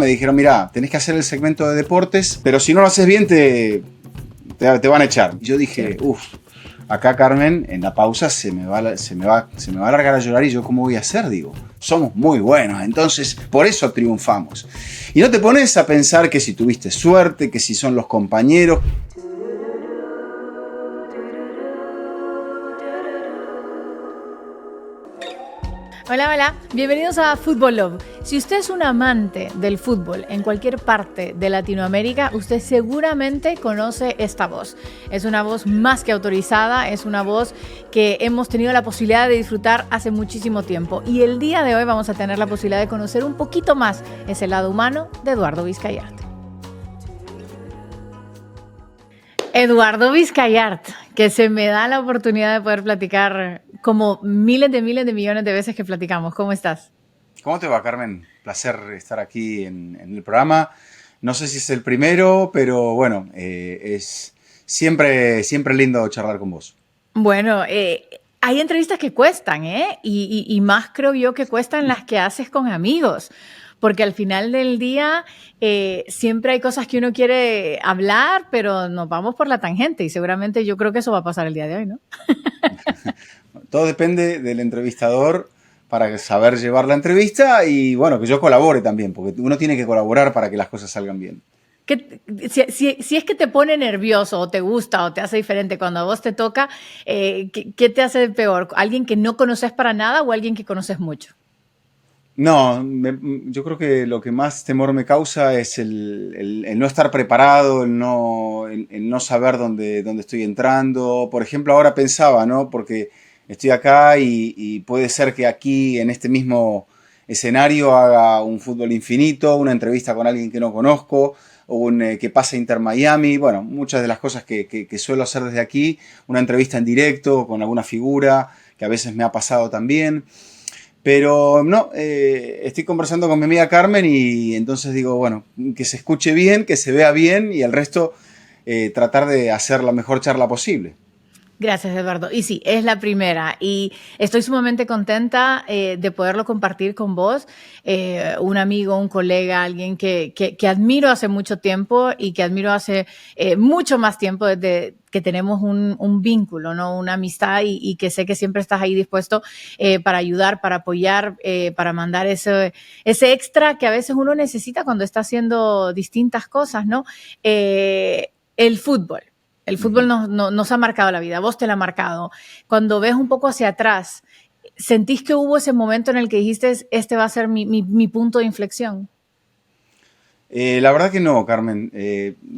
Me dijeron, mira, tenés que hacer el segmento de deportes, pero si no lo haces bien te van a echar. Y yo dije, acá Carmen, en la pausa se me va a largar a llorar y yo ¿cómo voy a hacer? Digo, somos muy buenos, entonces por eso triunfamos. Y no te pones a pensar que si tuviste suerte, que si son los compañeros. Hola, hola, bienvenidos a Fútbol Love. Si usted es un amante del fútbol en cualquier parte de Latinoamérica, usted seguramente conoce esta voz. Es una voz más que autorizada, es una voz que hemos tenido la posibilidad de disfrutar hace muchísimo tiempo. Y el día de hoy vamos a tener la posibilidad de conocer un poquito más ese lado humano de Eduardo Vizcayart. Eduardo Vizcayart, que se me da la oportunidad de poder platicar como miles de millones de veces que platicamos. ¿Cómo estás? ¿Cómo te va, Carmen? Placer estar aquí en el programa. No sé si es el primero, pero bueno, es siempre lindo charlar con vos. Bueno, hay entrevistas que cuestan, ¿eh? Y más creo yo que cuestan las que haces con amigos. Porque al final del día siempre hay cosas que uno quiere hablar, pero nos vamos por la tangente y seguramente yo creo que eso va a pasar el día de hoy, ¿no? Todo depende del entrevistador para saber llevar la entrevista y bueno, que yo colabore también, porque uno tiene que colaborar para que las cosas salgan bien. Si es que te pone nervioso o te gusta o te hace diferente cuando a vos te toca, ¿qué te hace peor? ¿Alguien que no conoces para nada o alguien que conoces mucho? No, yo creo que lo que más temor me causa es el no estar preparado, el no saber dónde estoy entrando. Por ejemplo, ahora pensaba, ¿no? Porque estoy acá y puede ser que aquí, en este mismo escenario, haga un fútbol infinito, una entrevista con alguien que no conozco, o que pase Inter Miami. Bueno, muchas de las cosas que suelo hacer desde aquí, una entrevista en directo con alguna figura, que a veces me ha pasado también. Pero no, estoy conversando con mi amiga Carmen y entonces digo, bueno, que se escuche bien, que se vea bien y el resto tratar de hacer la mejor charla posible. Gracias, Eduardo. Y sí, es la primera. Y estoy sumamente contenta de poderlo compartir con vos, un amigo, un colega, alguien que admiro hace mucho tiempo y que admiro hace mucho más tiempo desde que tenemos un vínculo, ¿no? Una amistad y que sé que siempre estás ahí dispuesto para ayudar, para apoyar, para mandar ese extra que a veces uno necesita cuando está haciendo distintas cosas, ¿no? El fútbol. El fútbol nos ha marcado la vida, vos te la ha marcado. Cuando ves un poco hacia atrás, ¿sentís que hubo ese momento en el que dijiste, este va a ser mi punto de inflexión? La verdad que no, Carmen.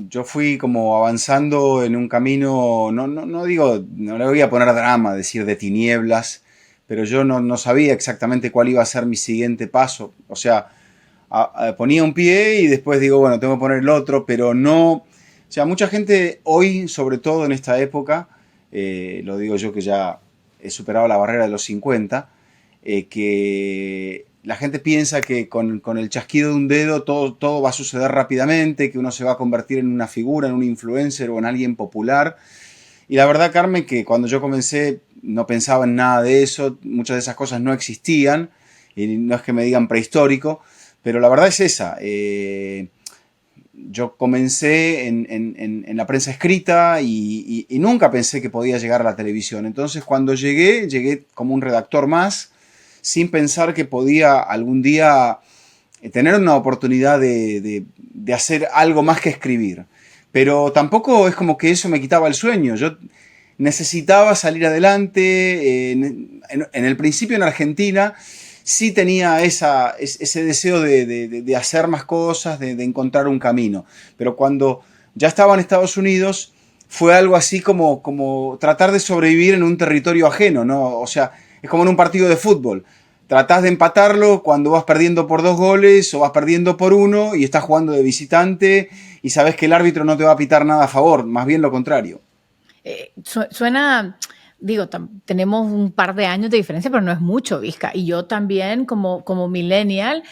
Yo fui como avanzando en un camino, no digo, no le voy a poner drama, decir de tinieblas, pero yo no sabía exactamente cuál iba a ser mi siguiente paso. O sea, ponía un pie y después digo, bueno, tengo que poner el otro, pero no. O sea, mucha gente hoy, sobre todo en esta época, lo digo yo que ya he superado la barrera de los 50, que la gente piensa que con el chasquido de un dedo todo va a suceder rápidamente, que uno se va a convertir en una figura, en un influencer o en alguien popular. Y la verdad, Carmen, que cuando yo comencé no pensaba en nada de eso, muchas de esas cosas no existían, y no es que me digan prehistórico, pero la verdad es esa. Yo comencé en la prensa escrita y nunca pensé que podía llegar a la televisión. Entonces cuando llegué como un redactor más, sin pensar que podía algún día tener una oportunidad de hacer algo más que escribir. Pero tampoco es como que eso me quitaba el sueño. Yo necesitaba salir adelante. En el principio en Argentina sí tenía ese deseo de hacer más cosas, de encontrar un camino. Pero cuando ya estaba en Estados Unidos fue algo así como tratar de sobrevivir en un territorio ajeno, ¿no? O sea, es como en un partido de fútbol. Tratás de empatarlo cuando vas perdiendo por 2 goles o vas perdiendo por 1 y estás jugando de visitante y sabes que el árbitro no te va a pitar nada a favor, más bien lo contrario. Suena digo, tenemos un par de años de diferencia, pero no es mucho, Vizca. Y yo también, como millennial,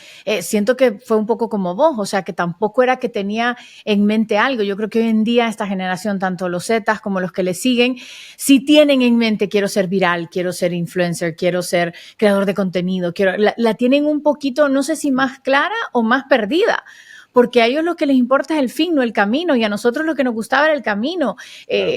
siento que fue un poco como vos, o sea, que tampoco era que tenía en mente algo. Yo creo que hoy en día esta generación, tanto los Zetas como los que le siguen, sí tienen en mente, quiero ser viral, quiero ser influencer, quiero ser creador de contenido, la tienen un poquito, no sé si más clara o más perdida. Porque a ellos lo que les importa es el fin, no el camino, y a nosotros lo que nos gustaba era el camino. Claro.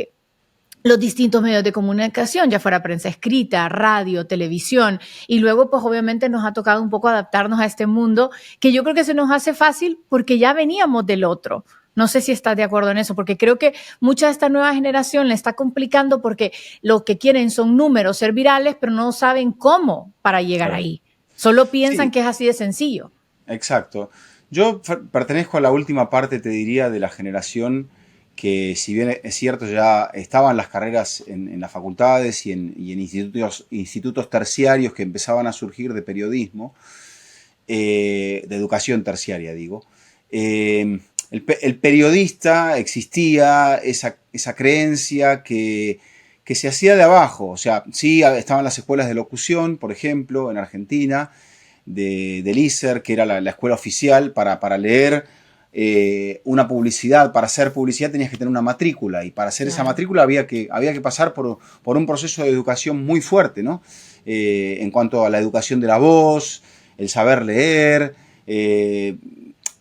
Los distintos medios de comunicación, ya fuera prensa escrita, radio, televisión, y luego pues obviamente nos ha tocado un poco adaptarnos a este mundo que yo creo que se nos hace fácil porque ya veníamos del otro. No sé si estás de acuerdo en eso, porque creo que mucha de esta nueva generación le está complicando porque lo que quieren son números, ser virales, pero no saben cómo para llegar Claro. ahí. Solo piensan Sí, que es así de sencillo. exacto. Yo pertenezco a la última parte, te diría, de la generación que, si bien es cierto, ya estaban las carreras en las facultades y en institutos terciarios que empezaban a surgir de periodismo, de educación terciaria, digo. El periodista existía esa creencia que se hacía de abajo. O sea, sí estaban las escuelas de locución, por ejemplo, en Argentina, del ISER, que era la escuela oficial para leer una publicidad. Para hacer publicidad tenías que tener una matrícula, y para hacer esa Claro. matrícula había que pasar por un proceso de educación muy fuerte, ¿no? En cuanto a la educación de la voz, el saber leer,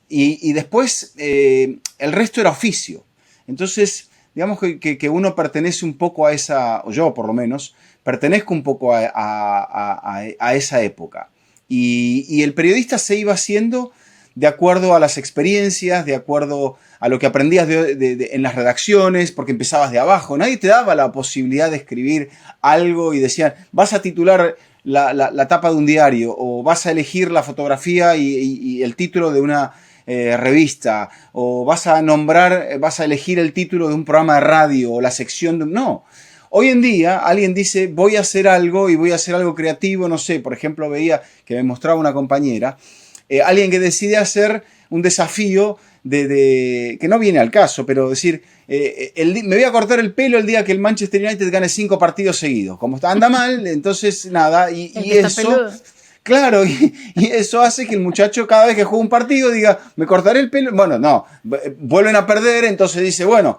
y después el resto era oficio. Entonces, digamos que uno pertenece un poco a esa, o yo por lo menos, pertenezco un poco a esa época. Y el periodista se iba haciendo de acuerdo a las experiencias, de acuerdo a lo que aprendías en las redacciones, porque empezabas de abajo. Nadie te daba la posibilidad de escribir algo y decían, vas a titular la tapa de un diario, o vas a elegir la fotografía y el título de una revista, o vas a elegir el título de un programa de radio, o la sección de... No. Hoy en día alguien dice, voy a hacer algo y voy a hacer algo creativo, no sé, por ejemplo, veía que me mostraba una compañera, alguien que decide hacer un desafío que no viene al caso, pero decir, me voy a cortar el pelo el día que el Manchester United gane 5 partidos seguidos. Como anda mal, entonces nada, El y que está eso... peludo. Claro, y eso hace que el muchacho cada vez que juega un partido diga, me cortaré el pelo. Bueno, no, vuelven a perder, entonces dice, bueno,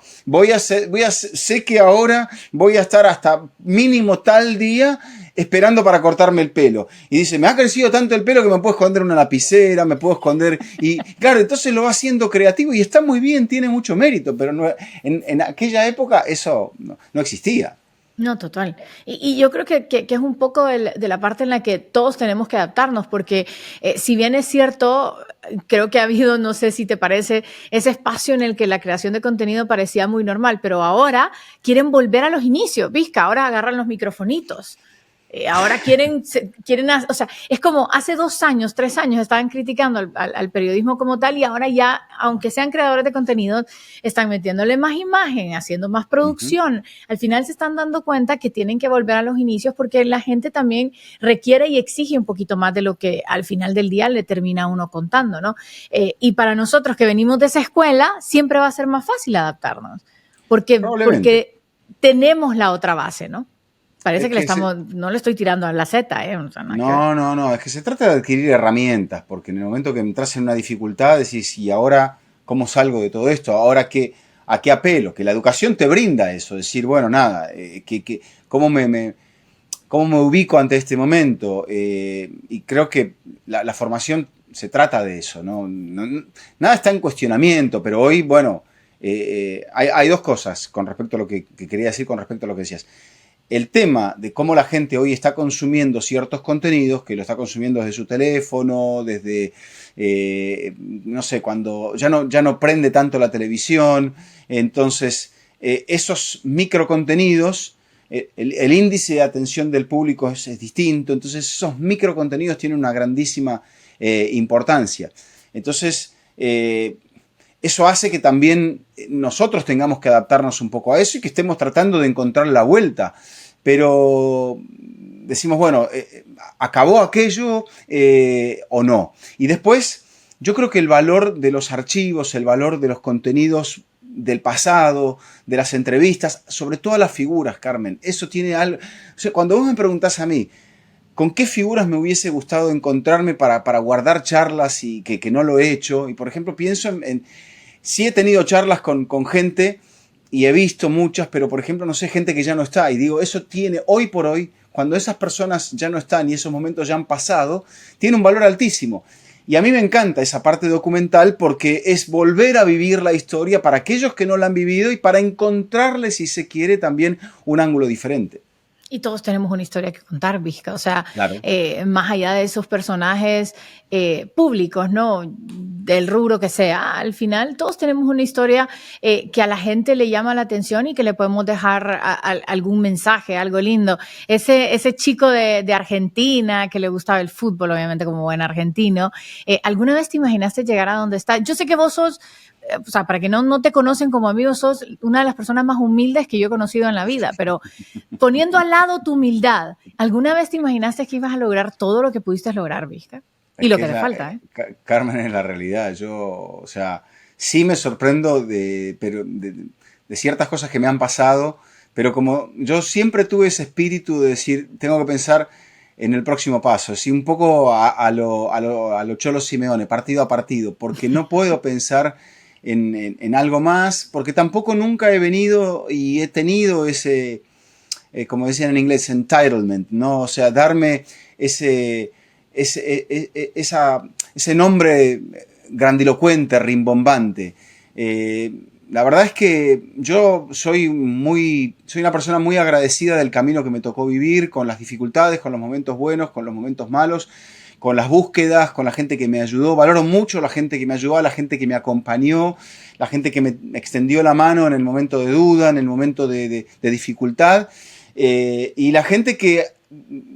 sé que ahora voy a estar hasta mínimo tal día esperando para cortarme el pelo. Y dice, me ha crecido tanto el pelo que me puedo esconder una lapicera, me puedo esconder. Y claro, entonces lo va haciendo creativo y está muy bien, tiene mucho mérito, pero no, en aquella época eso no existía. No, total. Y yo creo que es un poco de la parte en la que todos tenemos que adaptarnos, porque si bien es cierto, creo que ha habido, no sé si te parece, ese espacio en el que la creación de contenido parecía muy normal, pero ahora quieren volver a los inicios, Vizca, ahora agarran los microfonitos. Ahora o sea, es como hace 2 años, 3 años estaban criticando al periodismo como tal, y ahora ya, aunque sean creadores de contenido, están metiéndole más imagen, haciendo más Ujú. producción. Al final se están dando cuenta que tienen que volver a los inicios porque la gente también requiere y exige un poquito más de lo que al final del día le termina uno contando, ¿no? Y para nosotros que venimos de esa escuela, siempre va a ser más fácil adaptarnos, Probablemente. porque tenemos la otra base, ¿no? Parece Es que que no le estoy tirando a la Z, ¿eh? O sea, nada que ver. No, no, no, es que se trata de adquirir herramientas, porque en el momento que entras en una dificultad decís, ¿y ahora cómo salgo de todo esto? ¿Ahora a qué apelo? Que la educación te brinda eso, decir, bueno, nada, ¿cómo cómo me ubico ante este momento? Y creo que la formación se trata de eso, ¿no? Nada está en cuestionamiento, pero hoy, bueno, hay dos cosas con respecto a lo que quería decir, con respecto a lo que decías. El tema de cómo la gente hoy está consumiendo ciertos contenidos, que lo está consumiendo desde su teléfono, desde, no sé, cuando ya no prende tanto la televisión. Entonces, esos microcontenidos, el índice de atención del público es distinto. Entonces, esos microcontenidos tienen una grandísima importancia. Entonces, eso hace que también nosotros tengamos que adaptarnos un poco a eso y que estemos tratando de encontrar la vuelta. Pero decimos, bueno, ¿acabó aquello o no? Y después, yo creo que el valor de los archivos, el valor de los contenidos del pasado, de las entrevistas, sobre todo las figuras, Carmen. Eso tiene algo... O sea, cuando vos me preguntás a mí, ¿con qué figuras me hubiese gustado encontrarme para guardar charlas y que no lo he hecho? Y por ejemplo, pienso sí he tenido charlas con gente y he visto muchas, pero por ejemplo, no sé, gente que ya no está. Y digo, eso tiene, hoy por hoy, cuando esas personas ya no están y esos momentos ya han pasado, tiene un valor altísimo. Y a mí me encanta esa parte documental porque es volver a vivir la historia para aquellos que no la han vivido y para encontrarle, si se quiere, también un ángulo diferente. Y todos tenemos una historia que contar, Vizca. O sea, Claro. más allá de esos personajes públicos, ¿no? Del rubro que sea, al final todos tenemos una historia que a la gente le llama la atención y que le podemos dejar algún mensaje, algo lindo. Ese chico de Argentina que le gustaba el fútbol, obviamente como buen argentino, ¿alguna vez te imaginaste llegar a donde está? Yo sé que vos sos... O sea, para que no te conocen como amigo, sos una de las personas más humildes que yo he conocido en la vida, pero poniendo al lado tu humildad, ¿alguna vez te imaginaste que ibas a lograr todo lo que pudiste lograr, Vizca? Y Es lo que que te falta, ¿eh? Carmen, es la realidad. Yo, o sea, sí me sorprendo de ciertas cosas que me han pasado, pero como yo siempre tuve ese espíritu de decir, tengo que pensar en el próximo paso, así un poco a lo Cholo Simeone, partido a partido, porque no puedo pensar en algo más, porque tampoco nunca he venido y he tenido ese, como decían en inglés, entitlement, ¿no? O sea, darme ese, ese nombre grandilocuente, rimbombante. La verdad es que yo soy una persona muy agradecida del camino que me tocó vivir, con las dificultades, con los momentos buenos, con los momentos malos, con las búsquedas, con la gente que me ayudó. Valoro mucho la gente que me ayudó, la gente que me acompañó, la gente que me extendió la mano en el momento de duda, en el momento de dificultad. Y la gente que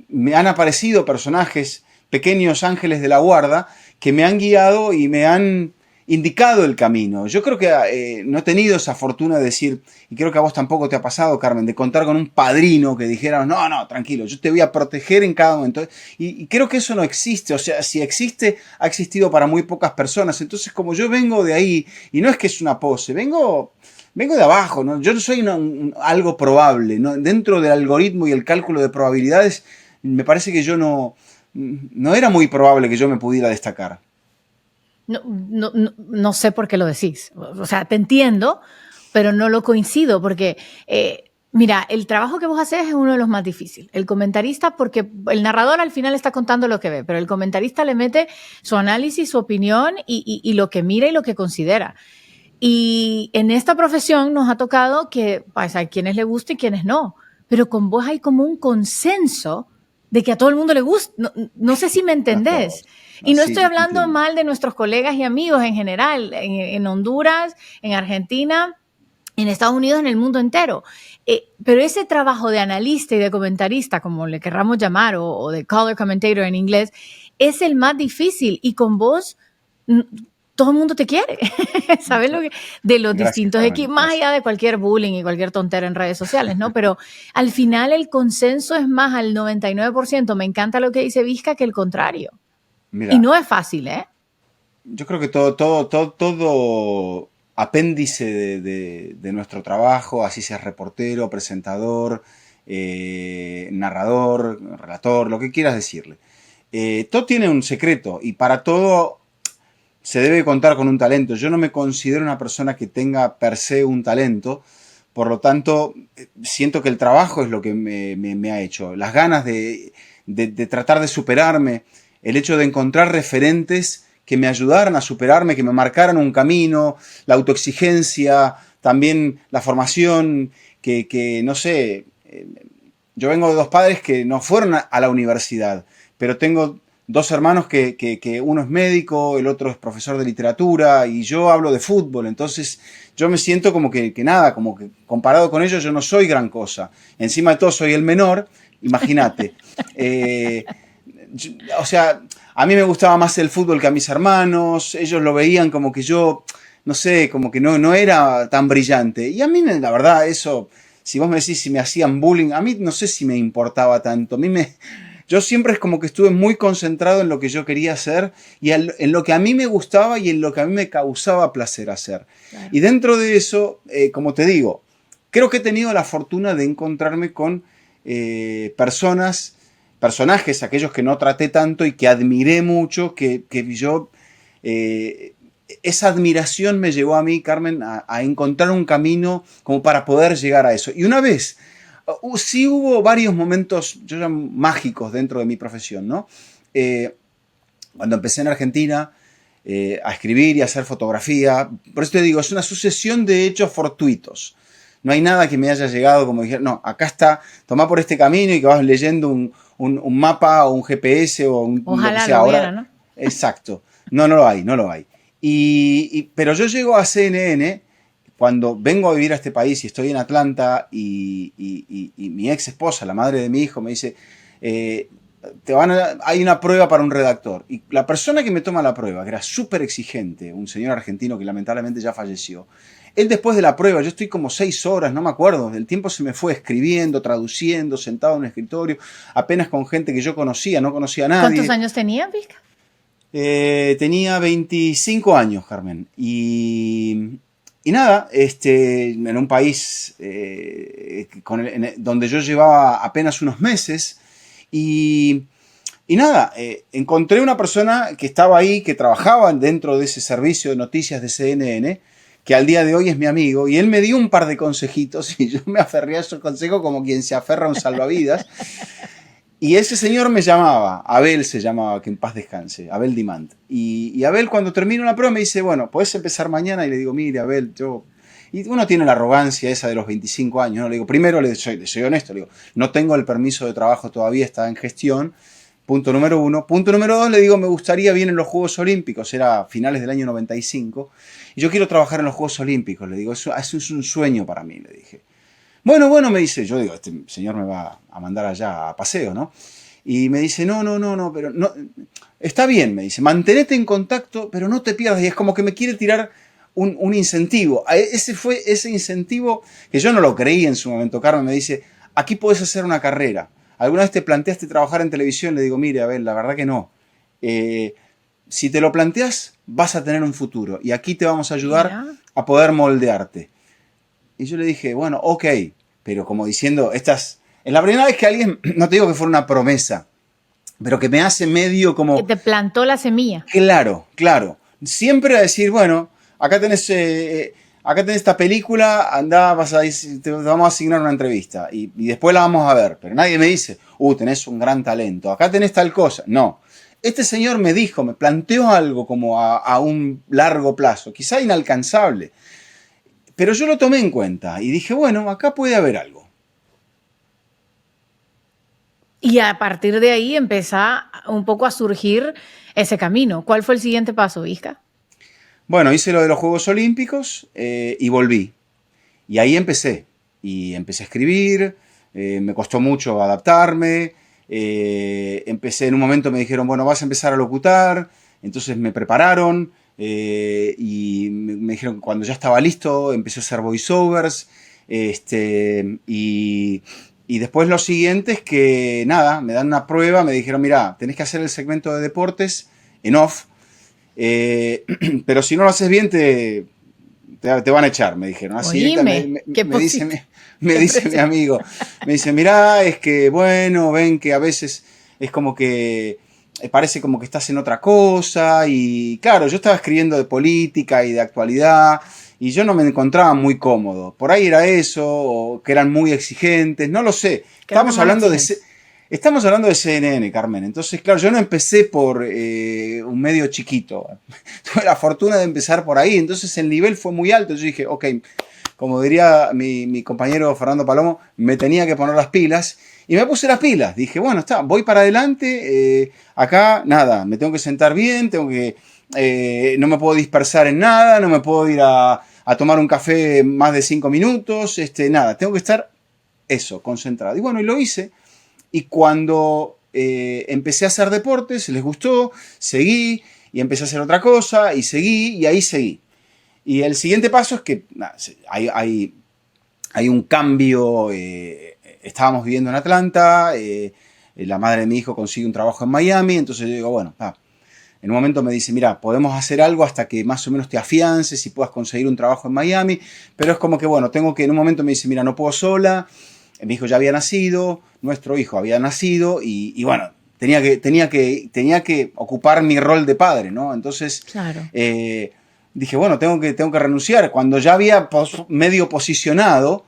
me han aparecido personajes, pequeños ángeles de la guarda, que me han guiado y me han indicado el camino. Yo creo que no he tenido esa fortuna de decir, y creo que a vos tampoco te ha pasado, Carmen, de contar con un padrino que dijera, no, no, tranquilo, yo te voy a proteger en cada momento. Y creo que eso no existe, o sea, si existe, ha existido para muy pocas personas. Entonces, como yo vengo de ahí, y no es que es una pose, vengo de abajo, ¿no? Yo no soy algo probable, ¿no? Dentro del algoritmo y el cálculo de probabilidades, me parece que yo no era muy probable que yo me pudiera destacar. No sé por qué lo decís. O sea, te entiendo, pero no lo coincido porque, mira, el trabajo que vos haces es uno de los más difíciles. El comentarista, porque el narrador al final está contando lo que ve, pero el comentarista le mete su análisis, su opinión y lo que mira y lo que considera. Y en esta profesión nos ha tocado que pues, hay quienes le gusta y quienes no, pero con vos hay como un consenso de que a todo el mundo le gusta. No sé si me A entendés. todos. Y No, no sí, estoy yo te hablando entiendo. mal de nuestros colegas y amigos en general, en Honduras, en Argentina, en Estados Unidos, en el mundo entero. Pero ese trabajo de analista y de comentarista, como le querramos llamar, o de color commentator en inglés, es el más difícil. Y con vos, todo el mundo te quiere. ¿Sabes lo que? De los Gracias, distintos Carmen. equipos, más Gracias. allá de cualquier bullying y cualquier tontera en redes sociales, ¿no? Pero al final el consenso es más al 99%. Me encanta lo que dice Vizca que el contrario. Y Mira, no es fácil, ¿eh? yo creo que todo apéndice de nuestro trabajo, así sea reportero, presentador, narrador, relator, lo que quieras decirle, todo tiene un secreto y para todo se debe contar con un talento. Yo no me considero una persona que tenga per se un talento, por lo tanto, siento que el trabajo es lo que me ha hecho. Las ganas de tratar de superarme, el hecho de encontrar referentes que me ayudaran a superarme, que me marcaran un camino, la autoexigencia, también la formación, que no sé, yo vengo de dos padres que no fueron a la universidad, pero tengo dos hermanos que uno es médico, el otro es profesor de literatura y yo hablo de fútbol, entonces yo me siento como que nada, como que comparado con ellos yo no soy gran cosa. Encima de todo soy el menor, imagínate. Eh, o sea, a mí me gustaba más el fútbol que a mis hermanos, ellos lo veían como que yo, no sé, como que no era tan brillante. Y a mí, la verdad, eso, si vos me decís si me hacían bullying, a mí no sé si me importaba tanto. A mí yo siempre es como que estuve muy concentrado en lo que yo quería hacer y en lo que a mí me gustaba y en lo que a mí me causaba placer hacer. Claro. Y dentro de eso, como te digo, creo que he tenido la fortuna de encontrarme con personajes, aquellos que no traté tanto y que admiré mucho, que yo... eh, esa admiración me llevó a mí, Carmen, a encontrar un camino como para poder llegar a eso. Y una vez, sí hubo varios momentos, yo llamo mágicos dentro de mi profesión, ¿no? Cuando empecé en Argentina a escribir y a hacer fotografía, por eso te digo, es una sucesión de hechos fortuitos. No hay nada que me haya llegado como dije, no, acá está, tomá por este camino y que vas leyendo un mapa o un GPS o lo que Ojalá sea. lo hubiera, Ahora, ¿no? exacto. No, no lo hay, no lo hay. Pero yo llego a CNN cuando vengo a vivir a este país y estoy en Atlanta y mi ex esposa, la madre de mi hijo, me dice, eh, hay una prueba para un redactor. Y la persona que me toma la prueba, que era súper exigente, un señor argentino que lamentablemente ya falleció, él después de la prueba, yo estoy como 6 horas, no me acuerdo, el tiempo se me fue escribiendo, traduciendo, sentado en un escritorio, apenas con gente que yo conocía, no conocía a ¿Cuántos nadie. años tenía, Vizca? Tenía 25 años, Carmen. Y nada, en un país donde yo llevaba apenas unos meses. Y, y nada, encontré una persona que estaba ahí, que trabajaba dentro de ese servicio de noticias de CNN, que al día de hoy es mi amigo, y él me dio un par de consejitos y yo me aferré a esos consejos como quien se aferra a un salvavidas. Y ese señor me llamaba, Abel se llamaba, que en paz descanse, Abel Dimant. Y Abel cuando termino la prueba me dice, bueno, ¿podés empezar mañana? Y le digo, mire Abel, yo... Y uno tiene la arrogancia esa de los 25 años, ¿no? Le digo, primero soy honesto, le digo, no tengo el permiso de trabajo todavía, está en gestión. Punto número uno. Punto número dos, le digo, me gustaría bien en los Juegos Olímpicos, era finales del año 95, y yo quiero trabajar en los Juegos Olímpicos, le digo, eso es un sueño para mí, le dije. Bueno, bueno, me dice, yo digo, este señor me va a mandar allá a paseo, ¿no? Y me dice, no, no, no, no, pero no, está bien, me dice, mantenete en contacto, pero no te pierdas. Y es como que me quiere tirar un incentivo. Ese fue ese incentivo que yo no lo creí en su momento. Carmen me dice, aquí puedes hacer una carrera. ¿Alguna vez te planteaste trabajar en televisión? Le digo, mire, a ver, la verdad que no. Eh, si te lo planteas, vas a tener un futuro. Y aquí te vamos a ayudar Mira. a poder moldearte. Y yo le dije, bueno, ok, pero como diciendo, es la primera vez que alguien, no te digo que fuera una promesa, pero que me hace medio Que como, te plantó la semilla. claro, claro. Siempre a decir, bueno, acá tenés esta película, andá, te vamos a asignar una entrevista y después la vamos a ver. Pero nadie me dice, tenés un gran talento, acá tenés tal cosa. No. Este señor me dijo, me planteó algo como a un largo plazo, quizá inalcanzable. Pero yo lo tomé en cuenta y dije, bueno, acá puede haber algo. Y a partir de ahí empieza un poco a surgir ese camino. ¿Cuál fue el siguiente paso, Vizca? Bueno, hice lo de los Juegos Olímpicos y volví. Y ahí empecé. Y empecé a escribir, me costó mucho adaptarme. Empecé, en un momento me dijeron, bueno, vas a empezar a locutar. Entonces me prepararon y me dijeron que cuando ya estaba listo, empecé a hacer voiceovers. Y después lo siguiente es que, nada, me dan una prueba, me dijeron, mira, tenés que hacer el segmento de deportes en off, pero si no lo haces bien te van a echar, me dijeron. Así Oíme, qué me qué dice mi presión. amigo, me dice, mirá, es que, bueno, ven que a veces es como que parece como que estás en otra cosa. Y claro, yo estaba escribiendo de política y de actualidad y yo no me encontraba muy cómodo. Por ahí era eso, o que eran muy exigentes, no lo sé. Que eran más exigentes. Estamos hablando de CNN, Carmen. Entonces, claro, yo no empecé por un medio chiquito. Tuve la fortuna de empezar por ahí. Entonces el nivel fue muy alto. Yo dije, ok, como diría mi compañero Fernando Palomo, me tenía que poner las pilas. Y me puse las pilas. Dije, bueno, está, voy para adelante. Acá, nada, me tengo que sentar bien, no me puedo dispersar en nada, no me puedo ir a tomar un café más de 5 minutos. Nada, tengo que estar eso, concentrado. Y bueno, y lo hice. Y cuando empecé a hacer deportes, les gustó, seguí y empecé a hacer otra cosa y seguí y ahí seguí. Y el siguiente paso es que hay un cambio. Estábamos viviendo en Atlanta, la madre de mi hijo consigue un trabajo en Miami, entonces yo digo, bueno, en un momento me dice, mira, podemos hacer algo hasta que más o menos te afiances y puedas conseguir un trabajo en Miami, pero es como que, bueno, tengo que, en un momento me dice, mira, no puedo sola, mi hijo ya había nacido, nuestro hijo había nacido y bueno, tenía que ocupar mi rol de padre, ¿no? Entonces, Claro. dije, bueno, tengo que renunciar. Cuando ya había medio posicionado,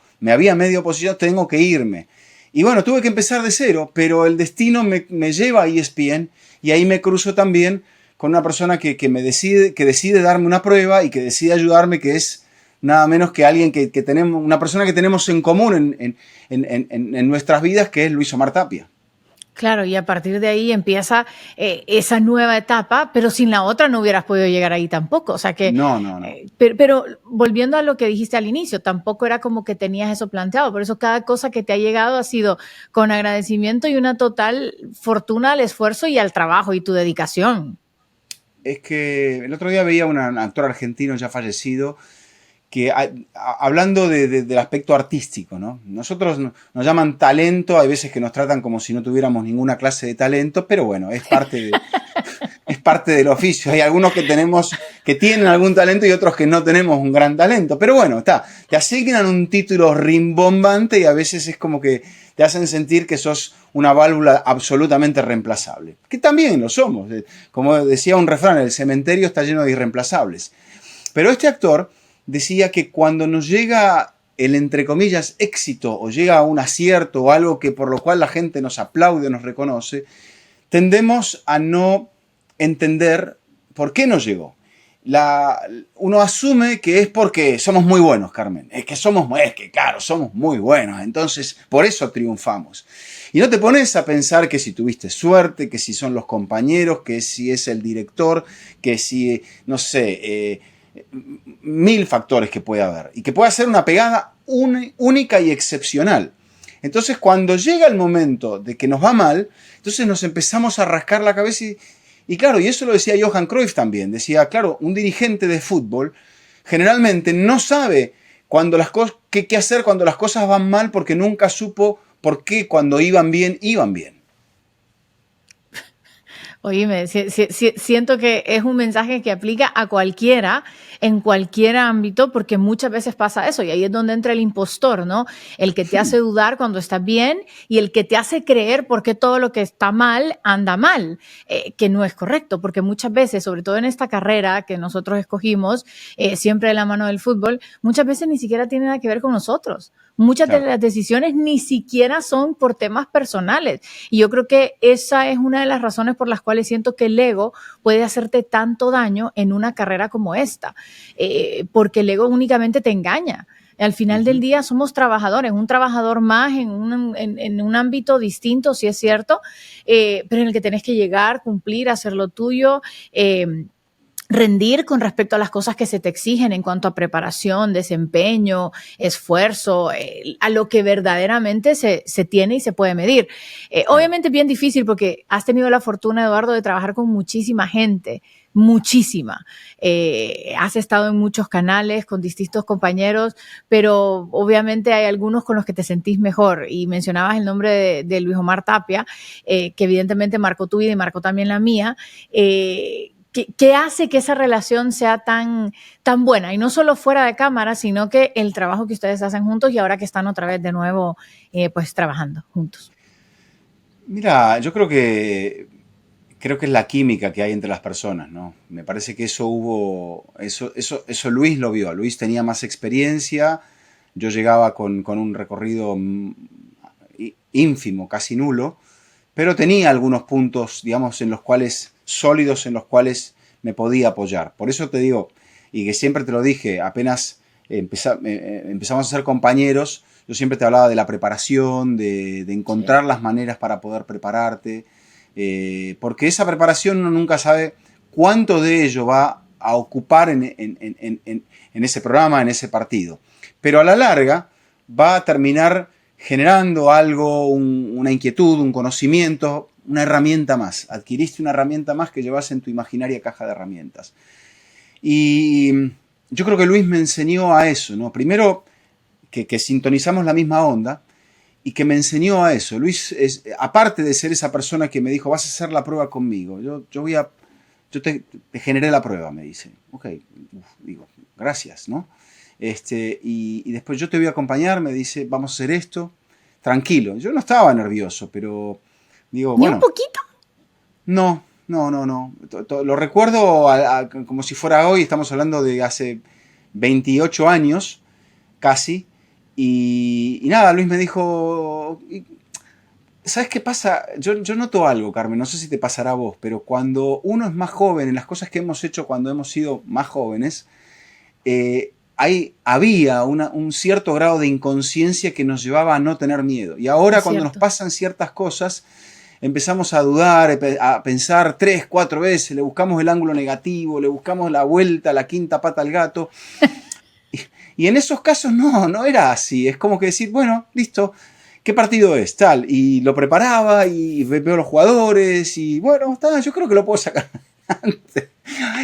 tengo que irme. Y bueno, tuve que empezar de cero, pero el destino me lleva a ESPN y ahí me cruzo también con una persona que decide darme una prueba y que decide ayudarme, que es nada menos que alguien que tenemos, una persona que tenemos en común en nuestras vidas, que es Luis Omar Tapia. Claro, y a partir de ahí empieza esa nueva etapa, pero sin la otra no hubieras podido llegar ahí tampoco. O sea que, No, no, no. pero volviendo a lo que dijiste al inicio, tampoco era como que tenías eso planteado. Por eso cada cosa que te ha llegado ha sido con agradecimiento y una total fortuna al esfuerzo y al trabajo y tu dedicación. Es que el otro día veía a un actor argentino ya fallecido que hablando del aspecto artístico, ¿no? Nosotros nos llaman talento, hay veces que nos tratan como si no tuviéramos ninguna clase de talento, pero bueno, es parte del oficio. Hay algunos que tienen algún talento y otros que no tenemos un gran talento. Pero bueno, te asignan un título rimbombante y a veces es como que te hacen sentir que sos una válvula absolutamente reemplazable. Que también lo somos. Como decía un refrán, el cementerio está lleno de irreemplazables. Pero este actor decía que cuando nos llega el, entre comillas, éxito o llega a un acierto o algo que por lo cual la gente nos aplaude o nos reconoce, tendemos a no entender por qué nos llegó. Uno asume que es porque somos muy buenos, Carmen. Claro, somos muy buenos. Entonces, por eso triunfamos. Y no te pones a pensar que si tuviste suerte, que si son los compañeros, que si es el director, que si, no sé, 1000 factores que puede haber. Y que puede ser una pegada única y excepcional. Entonces, cuando llega el momento de que nos va mal, entonces nos empezamos a rascar la cabeza y claro, y eso lo decía Johan Cruyff también. Decía, claro, un dirigente de fútbol generalmente no sabe qué hacer cuando las cosas van mal porque nunca supo por qué cuando iban bien, iban bien. Oíme, siento que es un mensaje que aplica a cualquiera, en cualquier ámbito, porque muchas veces pasa eso y ahí es donde entra el impostor, ¿no? El que te hace dudar cuando estás bien y el que te hace creer por qué todo lo que está mal anda mal, que no es correcto, porque muchas veces, sobre todo en esta carrera que nosotros escogimos, siempre de la mano del fútbol, muchas veces ni siquiera tiene nada que ver con nosotros. Muchas de Claro. las decisiones ni siquiera son por temas personales. Y yo creo que esa es una de las razones por las cuales siento que el ego puede hacerte tanto daño en una carrera como esta, porque el ego únicamente te engaña. Al final del día somos trabajadores, un trabajador más en un ámbito distinto, si es cierto, pero en el que tenés que llegar, cumplir, hacer lo tuyo. Rendir con respecto a las cosas que se te exigen en cuanto a preparación, desempeño, esfuerzo, a lo que verdaderamente se tiene y se puede medir. Obviamente es bien difícil porque has tenido la fortuna, Eduardo, de trabajar con muchísima gente, muchísima. Has estado en muchos canales con distintos compañeros, pero obviamente hay algunos con los que te sentís mejor. Y mencionabas el nombre de Luis Omar Tapia, que evidentemente marcó tu vida y marcó también la mía. ¿Qué hace que esa relación sea tan buena? Y no solo fuera de cámara, sino que el trabajo que ustedes hacen juntos y ahora que están otra vez de nuevo pues trabajando juntos. Mira, yo creo que es la química que hay entre las personas, ¿no? Me parece que eso Luis lo vio. Luis tenía más experiencia, yo llegaba con un recorrido ínfimo, casi nulo, pero tenía algunos puntos, digamos, sólidos en los cuales me podía apoyar. Por eso te digo, y que siempre te lo dije, apenas empezamos a ser compañeros, yo siempre te hablaba de la preparación, de encontrar las maneras para poder prepararte, porque esa preparación uno nunca sabe cuánto de ello va a ocupar en ese programa, en ese partido. Pero a la larga va a terminar generando algo, una inquietud, un conocimiento, una herramienta más. Adquiriste una herramienta más que llevas en tu imaginaria caja de herramientas. Y yo creo que Luis me enseñó a eso, ¿no? Primero, que sintonizamos la misma onda y que me enseñó a eso. Luis, aparte de ser esa persona que me dijo, vas a hacer la prueba conmigo, yo te generé la prueba, me dice. Ok, digo, gracias, ¿no? Y después yo te voy a acompañar, me dice, vamos a hacer esto, tranquilo. Yo no estaba nervioso, pero digo, ¿Ni un bueno, poquito? no, no, no, no. Lo recuerdo como si fuera hoy, estamos hablando de hace 28 años, casi, y nada, Luis me dijo, ¿sabes qué pasa? Yo noto algo, Carmen, no sé si te pasará a vos, pero cuando uno es más joven, en las cosas que hemos hecho cuando hemos sido más jóvenes, había un cierto grado de inconsciencia que nos llevaba a no tener miedo. Y ahora Es cuando nos cierto. pasan ciertas cosas, empezamos a dudar, a pensar 3, 4 veces, le buscamos el ángulo negativo, le buscamos la vuelta, la quinta pata al gato. Y en esos casos no era así. Es como que decir, bueno, listo, ¿qué partido es? Tal. Y lo preparaba y veo los jugadores y bueno, está, yo creo que lo puedo sacar antes.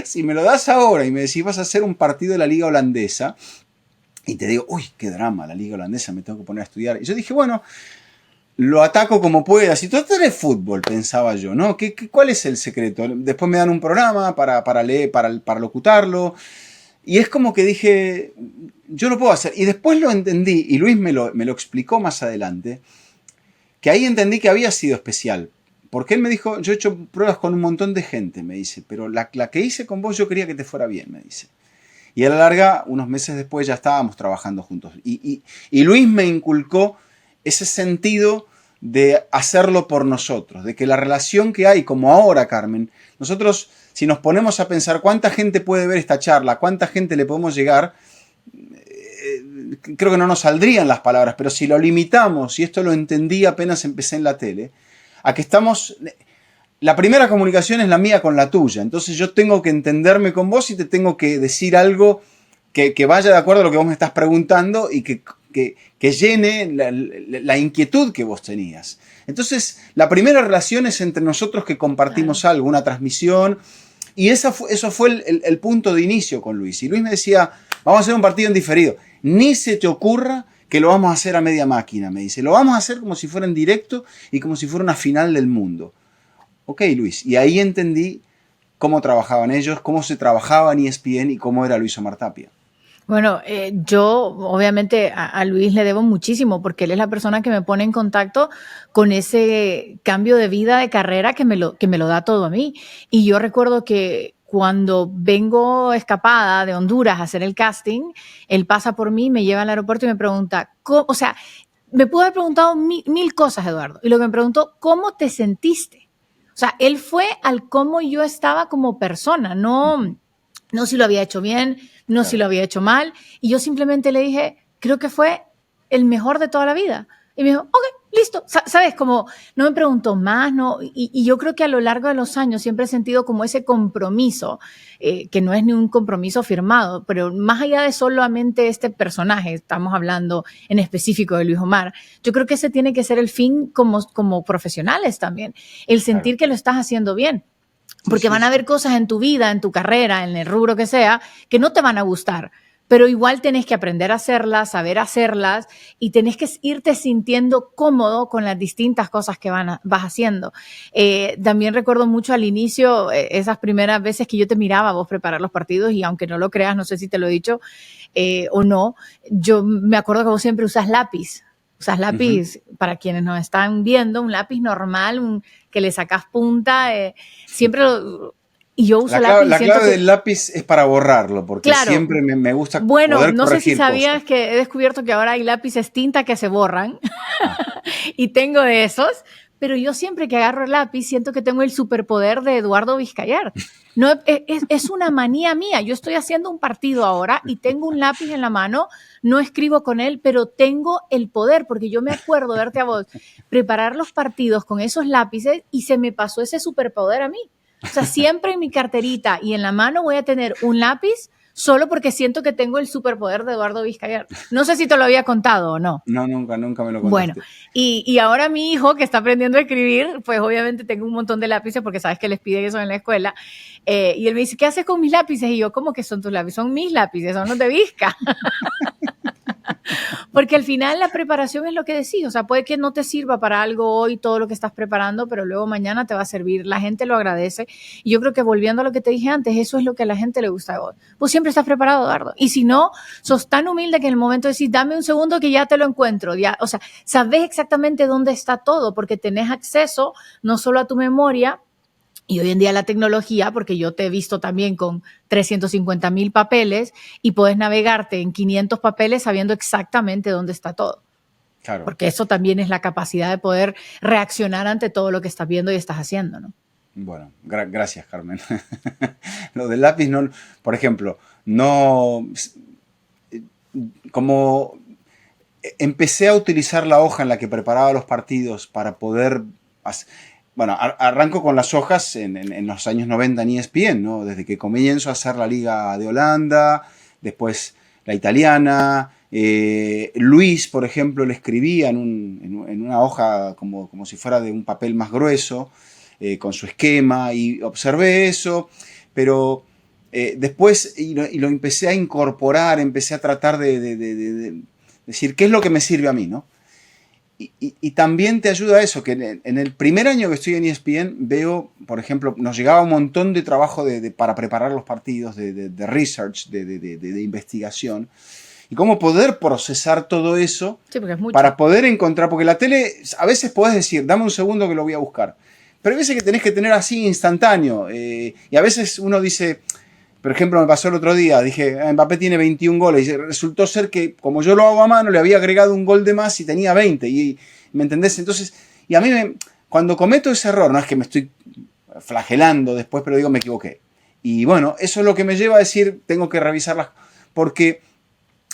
Si me lo das ahora y me decís vas a hacer un partido de la liga holandesa y te digo, uy, qué drama, la liga holandesa, me tengo que poner a estudiar. Y yo dije, bueno, lo ataco como pueda. Si tú eres fútbol, pensaba yo, ¿no? ¿Cuál es el secreto? Después me dan un programa para leer, para locutarlo. Y es como que dije, yo lo puedo hacer. Y después lo entendí, y Luis me lo explicó más adelante, que ahí entendí que había sido especial. Porque él me dijo, yo he hecho pruebas con un montón de gente, me dice, pero la que hice con vos yo quería que te fuera bien, me dice. Y a la larga, unos meses después ya estábamos trabajando juntos. Y Luis me inculcó ese sentido de hacerlo por nosotros, de que la relación que hay, como ahora, Carmen, nosotros, si nos ponemos a pensar cuánta gente puede ver esta charla, cuánta gente le podemos llegar, creo que no nos saldrían las palabras, pero si lo limitamos, y esto lo entendí apenas empecé en la tele, a que estamos... La primera comunicación es la mía con la tuya, entonces yo tengo que entenderme con vos y te tengo que decir algo que vaya de acuerdo a lo que vos me estás preguntando y que llene la inquietud que vos tenías. Entonces, la primera relación es entre nosotros que compartimos Claro. algo, una transmisión, y eso fue el punto de inicio con Luis. Y Luis me decía, vamos a hacer un partido en diferido. Ni se te ocurra que lo vamos a hacer a media máquina, me dice. Lo vamos a hacer como si fuera en directo y como si fuera una final del mundo. Ok, Luis. Y ahí entendí cómo trabajaban ellos, cómo se trabajaba en ESPN y cómo era Luis Omar Tapia. Bueno, yo obviamente a Luis le debo muchísimo porque él es la persona que me pone en contacto con ese cambio de vida, de carrera que me lo da todo a mí. Y yo recuerdo que cuando vengo escapada de Honduras a hacer el casting, él pasa por mí, me lleva al aeropuerto y me pregunta, o sea, me pudo haber preguntado mil cosas, Eduardo. Y lo que me preguntó, ¿cómo te sentiste? O sea, él fue al cómo yo estaba como persona, no si lo había hecho bien, no si Claro. lo había hecho mal. Y yo simplemente le dije, creo que fue el mejor de toda la vida. Y me dijo, ok, listo. ¿Sabes? Como no me preguntó más, ¿no? Y yo creo que a lo largo de los años siempre he sentido como ese compromiso, que no es ni un compromiso firmado, pero más allá de solamente este personaje, estamos hablando en específico de Luis Omar, yo creo que ese tiene que ser el fin como profesionales también, el Claro. sentir que lo estás haciendo bien. Sí, Porque sí, van a sí. haber cosas en tu vida, en tu carrera, en el rubro que sea, que no te van a gustar. Pero igual tenés que aprender a hacerlas, saber hacerlas y tenés que irte sintiendo cómodo con las distintas cosas que vas haciendo. También recuerdo mucho al inicio, esas primeras veces que yo te miraba a vos preparar los partidos y aunque no lo creas, no sé si te lo he dicho o no, yo me acuerdo que vos siempre usas lápiz. Usas Ujú. lápiz, para quienes nos están viendo, un lápiz normal, que le sacas punta, siempre y yo uso lápiz y La siento clave que, del lápiz es para borrarlo, porque claro, siempre me gusta bueno, poder no sé si corregir cosas. sabías que he descubierto que ahora hay lápices tinta que se borran Ah, y tengo de esos, pero yo siempre que agarro el lápiz siento que tengo el superpoder de Eduardo Vizcayar. No, es una manía mía. Yo estoy haciendo un partido ahora y tengo un lápiz en la mano, no escribo con él, pero tengo el poder, porque yo me acuerdo verte a vos preparar los partidos con esos lápices y se me pasó ese superpoder a mí. O sea, siempre en mi carterita y en la mano voy a tener un lápiz solo porque siento que tengo el superpoder de Eduardo Vizcayar. No sé si te lo había contado o no. no, nunca me lo Bueno, contaste. y ahora mi hijo que está aprendiendo a escribir, pues obviamente tengo un montón de lápices porque sabes que les piden eso en la escuela. Y él me dice, ¿qué haces con mis lápices? Y yo, ¿cómo que son tus lápices? Son mis lápices, son los de Vizca. Porque al final la preparación es lo que decís, o sea, puede que no te sirva para algo hoy todo lo que estás preparando, pero luego mañana te va a servir, la gente lo agradece. Y yo creo que volviendo a lo que te dije antes, eso es lo que a la gente le gusta de vos. Vos siempre estás preparado, Eduardo. Y si no, sos tan humilde que en el momento decís, dame un segundo que ya te lo encuentro. Ya, o sea, sabés exactamente dónde está todo, porque tenés acceso no solo a tu memoria, y hoy en día la tecnología, porque yo te he visto también con 350,000 papeles y puedes navegarte en 500 papeles sabiendo exactamente dónde está todo. Claro. Porque eso también es la capacidad de poder reaccionar ante todo lo que estás viendo y estás haciendo, ¿no? Bueno, gracias, Carmen. Lo del lápiz, no, por ejemplo, no, como empecé a utilizar la hoja en la que preparaba los partidos para poder... Bueno, arranco con las hojas en los años 90 en ESPN, ¿no? Desde que comienzo a hacer la Liga de Holanda, después la italiana. Luis, por ejemplo, le escribía en una hoja como si fuera de un papel más grueso, con su esquema, y observé eso, pero después y lo empecé a incorporar, empecé a tratar de decir, ¿qué es lo que me sirve a mí, no? Y también te ayuda a eso, que en el primer año que estoy en ESPN veo, por ejemplo, nos llegaba un montón de trabajo para preparar los partidos, de research, de investigación, y cómo poder procesar todo eso, sí, porque es mucho, para poder encontrar, porque la tele, a veces podés decir, dame un segundo que lo voy a buscar, pero hay veces que tenés que tener así instantáneo, y a veces uno dice... Por ejemplo, me pasó el otro día, dije, Mbappé tiene 21 goles, y resultó ser que, como yo lo hago a mano, le había agregado un gol de más y tenía 20, ¿me entendés? Entonces, y a mí, cuando cometo ese error, no es que me estoy flagelando después, pero digo, me equivoqué. Y bueno, eso es lo que me lleva a decir, tengo que revisarlas, porque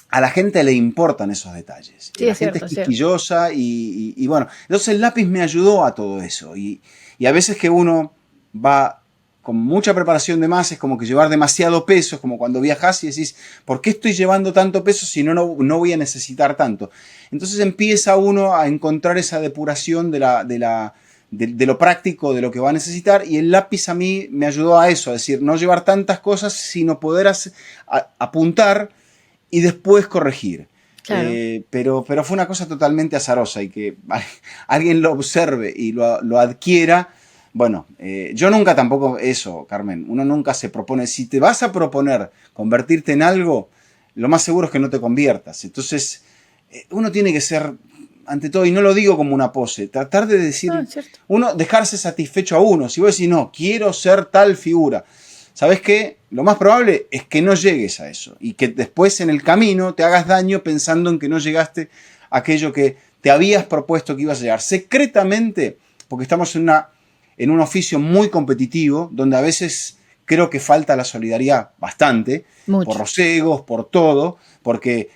a la gente le importan esos detalles. sí, La es gente cierto, es es cierto. quisquillosa y bueno, entonces el lápiz me ayudó a todo eso. Y a veces que uno va con mucha preparación de más, es como que llevar demasiado peso, es como cuando viajas y decís, ¿por qué estoy llevando tanto peso si no voy a necesitar tanto? Entonces empieza uno a encontrar esa depuración de lo práctico, de lo que va a necesitar, y el lápiz a mí me ayudó a eso, a decir, no llevar tantas cosas, sino poder apuntar y después corregir. Claro. Pero fue una cosa totalmente azarosa, y que alguien lo observe y lo adquiera. Bueno, yo nunca tampoco eso, Carmen, uno nunca se propone, si te vas a proponer convertirte en algo, lo más seguro es que no te conviertas. Entonces, uno tiene que ser, ante todo, y no lo digo como una pose, tratar de No, decir, es cierto. uno, dejarse satisfecho a uno. Si vos decís, no, quiero ser tal figura, ¿sabes qué? Lo más probable es que no llegues a eso, y que después en el camino te hagas daño pensando en que no llegaste a aquello que te habías propuesto que ibas a llegar. Secretamente, porque estamos en un oficio muy competitivo, donde a veces creo que falta la solidaridad bastante, por Mucho. los egos, por todo, porque,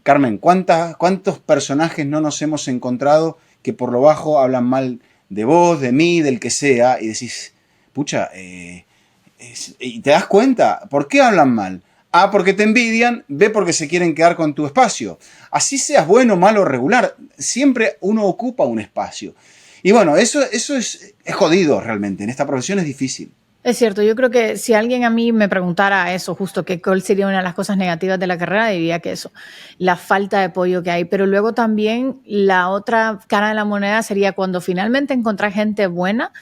Carmen, ¿cuántos personajes no nos hemos encontrado que por lo bajo hablan mal de vos, de mí, del que sea, y decís, pucha, y te das cuenta, ¿por qué hablan mal? A, porque te envidian, B, porque se quieren quedar con tu espacio. Así seas bueno, malo, regular, siempre uno ocupa un espacio. Y bueno, eso es jodido realmente, en esta profesión es difícil. Es cierto, yo creo que si alguien a mí me preguntara eso, justo que cuál sería una de las cosas negativas de la carrera, diría que eso, la falta de apoyo que hay. Pero luego también la otra cara de la moneda sería cuando finalmente encontrás gente buena,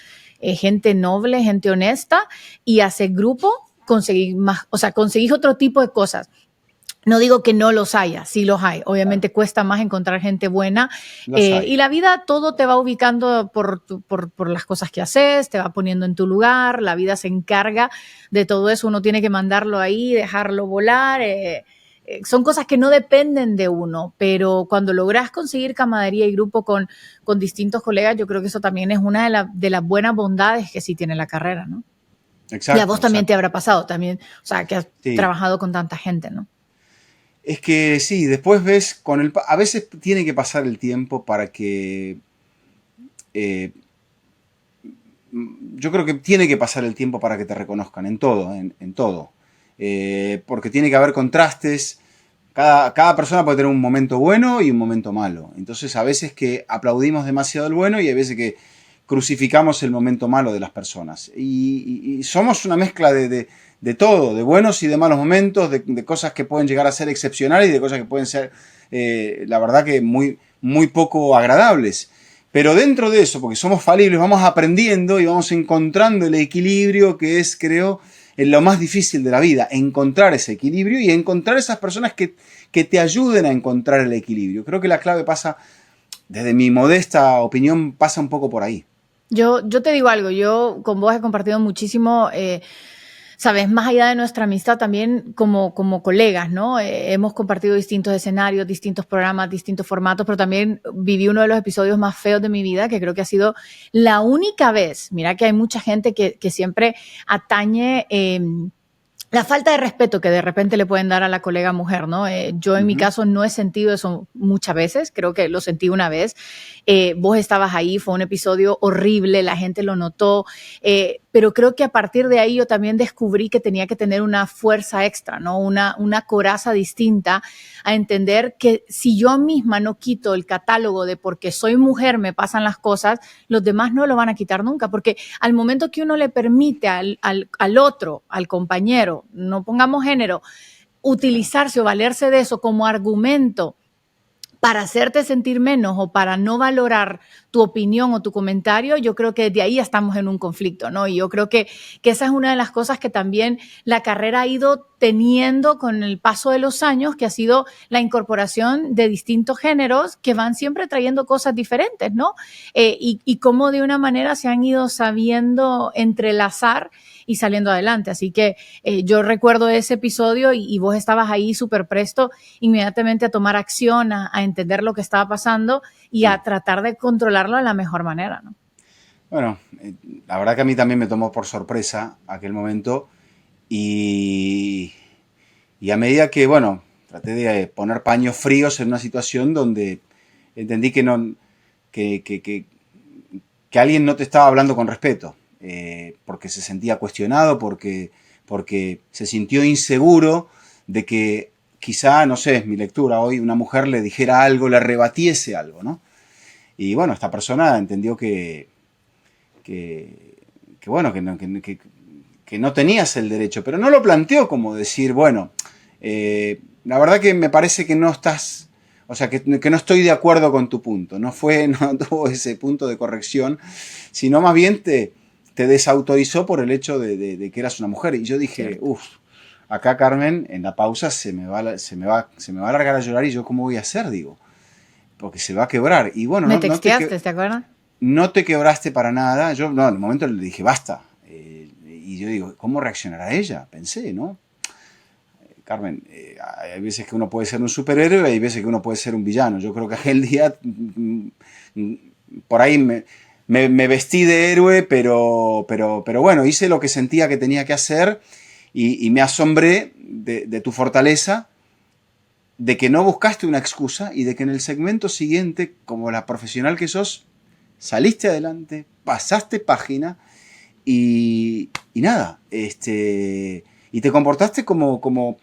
gente noble, gente honesta, y hacer grupo, conseguir más, o sea, conseguís otro tipo de cosas. No digo que no los haya, sí los hay. Claro, Obviamente cuesta más encontrar gente buena, los y hay. la vida todo te va ubicando por las cosas que haces, te va poniendo en tu lugar, la vida se encarga de todo eso, uno tiene que mandarlo ahí, dejarlo volar. Son cosas que no dependen de uno, pero cuando logras conseguir camaradería y grupo con distintos colegas, yo creo que eso también es una de las buenas bondades que sí tiene la carrera, ¿no? Y a Exacto, vos también te exacto. habrá pasado, también, o sea, que has Sí. trabajado con tanta gente, ¿no? Es que sí, después ves, a veces tiene que pasar el tiempo para que... eh, yo creo que tiene que pasar el tiempo para que te reconozcan en todo, en todo. Porque tiene que haber contrastes. Cada persona puede tener un momento bueno y un momento malo. Entonces a veces que aplaudimos demasiado el bueno, y hay veces crucificamos el momento malo de las personas. Y somos una mezcla de todo, de buenos y de malos momentos, de cosas que pueden llegar a ser excepcionales y de cosas que pueden ser, la verdad que muy poco agradables. Pero dentro de eso, porque somos falibles, vamos aprendiendo y vamos encontrando el equilibrio que es, creo, en lo más difícil de la vida, encontrar ese equilibrio y encontrar esas personas que te ayuden a encontrar el equilibrio. Creo que la clave pasa, desde mi modesta opinión, pasa un poco por ahí. Yo te digo algo, yo con vos he compartido muchísimo, sabes, más allá de nuestra amistad, también como colegas, ¿no? Hemos compartido distintos escenarios, distintos programas, distintos formatos, pero también viví uno de los episodios más feos de mi vida, que creo que ha sido la única vez, mira que hay mucha gente que siempre atañe la falta de respeto que de repente le pueden dar a la colega mujer, ¿no? Yo en mi caso no he sentido eso muchas veces, creo que lo sentí una vez. Vos estabas ahí, fue un episodio horrible, la gente lo notó, pero creo que a partir de ahí yo también descubrí que tenía que tener una fuerza extra, ¿no? Una coraza distinta a entender que si yo misma no quito el catálogo de porque soy mujer me pasan las cosas, los demás no lo van a quitar nunca, porque al momento que uno le permite al otro, al compañero, no pongamos género, utilizarse o valerse de eso como argumento para hacerte sentir menos o para no valorar tu opinión o tu comentario, yo creo que de ahí ya estamos en un conflicto, ¿no? Y yo creo que esa es una de las cosas que también la carrera ha ido teniendo con el paso de los años, que ha sido la incorporación de distintos géneros que van siempre trayendo cosas diferentes, ¿no? Y cómo de una manera se han ido sabiendo entrelazar y saliendo adelante. Así que yo recuerdo ese episodio y vos estabas ahí súper presto inmediatamente a tomar acción, a entender lo que estaba pasando y a tratar de controlarlo de la mejor manera, ¿no? Bueno, la verdad que a mí también me tomó por sorpresa aquel momento y, y a medida que, bueno, traté de poner paños fríos en una situación donde entendí que no, que, que, que, que alguien no te estaba hablando con respeto, porque se sentía cuestionado, porque se sintió inseguro de que quizá, no sé, es mi lectura hoy, una mujer le dijera algo, le rebatiese algo, ¿no? Y bueno, esta persona entendió que bueno, que no tenías el derecho, pero no lo planteó como decir, bueno, la verdad que me parece que no estás, o sea, que no estoy de acuerdo con tu punto, no tuvo ese punto de corrección, sino más bien te desautorizó por el hecho de que eras una mujer. Y yo dije, Cierto. acá Carmen, en la pausa se me va a largar a llorar y yo cómo voy a hacer, digo, porque se va a quebrar. Y bueno, Me texteaste, ¿te acuerdas? no te quebraste para nada. Yo, no, en el momento le dije, basta. Y yo digo, ¿cómo reaccionará ella? Pensé, ¿no? Carmen, hay veces que uno puede ser un superhéroe y hay veces que uno puede ser un villano. Yo creo que aquel día, por ahí me vestí de héroe, pero bueno, hice lo que sentía que tenía que hacer y me asombré de tu fortaleza, de que no buscaste una excusa y de que en el segmento siguiente, como la profesional que sos, saliste adelante, pasaste página y nada, y te comportaste como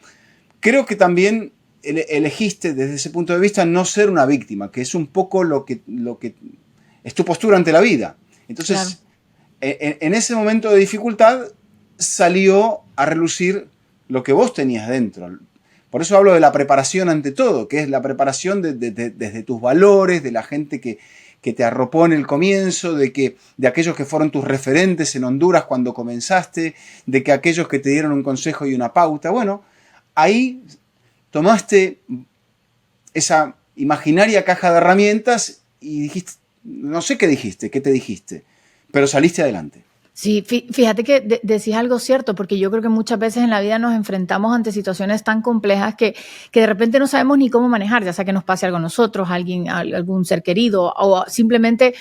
creo que también elegiste desde ese punto de vista no ser una víctima, que es un poco lo que es tu postura ante la vida. Claro. Entonces, en ese momento de dificultad salió a relucir lo que vos tenías dentro. Por eso hablo de la preparación ante todo, que es la preparación desde tus valores, de la gente que te arropó en el comienzo, de aquellos que fueron tus referentes en Honduras cuando comenzaste, de que aquellos que te dieron un consejo y una pauta. Bueno, ahí tomaste esa imaginaria caja de herramientas y dijiste, no sé qué dijiste, qué te dijiste, pero saliste adelante. Sí, fíjate que decís algo cierto, porque yo creo que muchas veces en la vida nos enfrentamos ante situaciones tan complejas que de repente no sabemos ni cómo manejar, ya sea que nos pase algo a nosotros, a algún ser querido o simplemente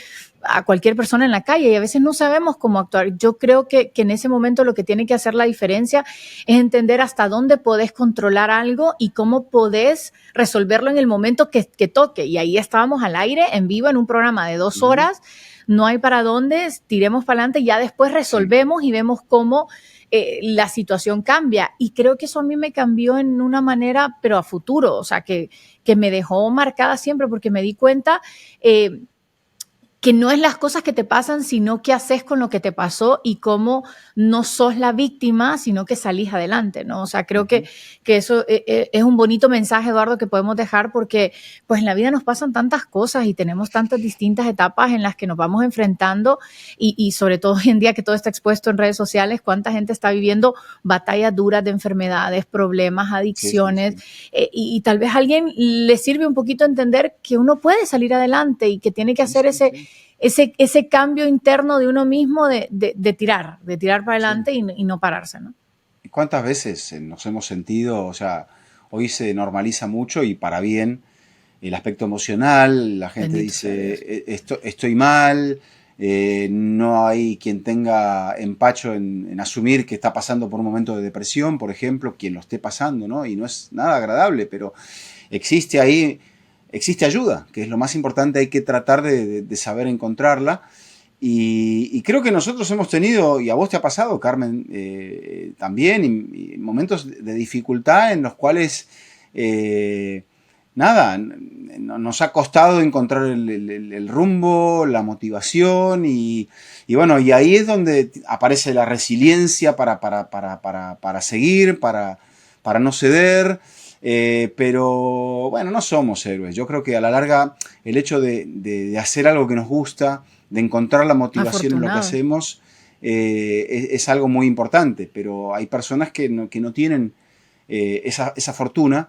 a cualquier persona en la calle y a veces no sabemos cómo actuar. Yo creo que en ese momento lo que tiene que hacer la diferencia es entender hasta dónde podés controlar algo y cómo podés resolverlo en el momento que toque. Y ahí estábamos al aire, en vivo, en un programa de 2 horas. No hay para dónde, tiremos para adelante, ya después Sí. resolvemos y vemos cómo la situación cambia. Y creo que eso a mí me cambió en una manera, pero a futuro, o sea, que me dejó marcada siempre porque me di cuenta que no es las cosas que te pasan, sino qué haces con lo que te pasó y cómo no sos la víctima, sino que salís adelante, ¿no? O sea, creo Ujú. que eso es un bonito mensaje, Eduardo, que podemos dejar porque pues en la vida nos pasan tantas cosas y tenemos tantas distintas etapas en las que nos vamos enfrentando y sobre todo hoy en día que todo está expuesto en redes sociales, cuánta gente está viviendo batallas duras de enfermedades, problemas, Sí, sí, adicciones, sí. y tal vez a alguien le sirve un poquito entender que uno puede salir adelante y que tiene que Sí, hacer sí, sí. ese cambio interno de uno mismo de tirar para Sí. adelante y no pararse, ¿no? ¿Y cuántas veces nos hemos sentido, o sea, hoy se normaliza mucho y para bien el aspecto emocional, la gente Bendito sea dice, Dios. Estoy mal, no hay quien tenga empacho en asumir que está pasando por un momento de depresión, por ejemplo, quien lo esté pasando, ¿no? Y no es nada agradable, pero existe ahí, existe ayuda, que es lo más importante, hay que tratar de saber encontrarla. Y creo que nosotros hemos tenido, y a vos te ha pasado, Carmen, también, y momentos de dificultad en los cuales, nada, nos ha costado encontrar el rumbo, la motivación, y bueno, y ahí es donde aparece la resiliencia para seguir, para no ceder. Pero bueno, no somos héroes. Yo creo que a la larga el hecho de hacer algo que nos gusta, de encontrar la motivación en lo que Afortunados. hacemos, es algo muy importante. Pero hay personas que no tienen esa fortuna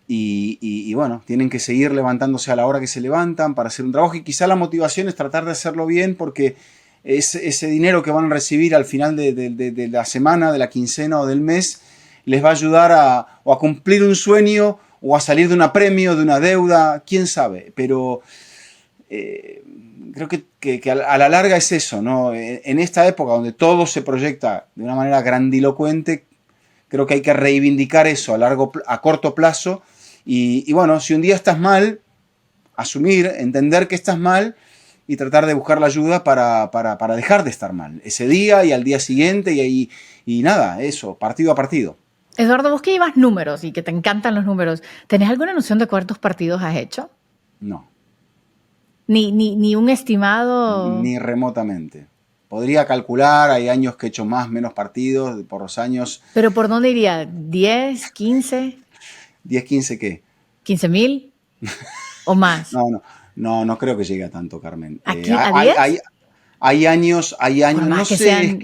y bueno, tienen que seguir levantándose a la hora que se levantan para hacer un trabajo y quizá la motivación es tratar de hacerlo bien porque ese dinero que van a recibir al final de la semana, de la quincena o del mes, les va a ayudar o a cumplir un sueño o a salir de un apremio, de una deuda, quién sabe. Pero eh, creo que a la larga es eso, ¿no? En esta época donde todo se proyecta de una manera grandilocuente, creo que hay que reivindicar eso a corto plazo. Y bueno, si un día estás mal, asumir, entender que estás mal y tratar de buscar la ayuda para dejar de estar mal. Ese día y al día siguiente y nada, eso, partido a partido. Eduardo, vos que llevas números y que te encantan los números, ¿tenés alguna noción de cuántos partidos has hecho? No, Ni un estimado. ni remotamente. Podría calcular, hay años que he hecho más, menos partidos, por los años ¿Pero por dónde iría? ¿10, 15, 10 15 ¿qué? 15,000 o más? No, no, no creo que llegue a tanto, Carmen. ¿A 10? Hay Por años, no más que sé, sean.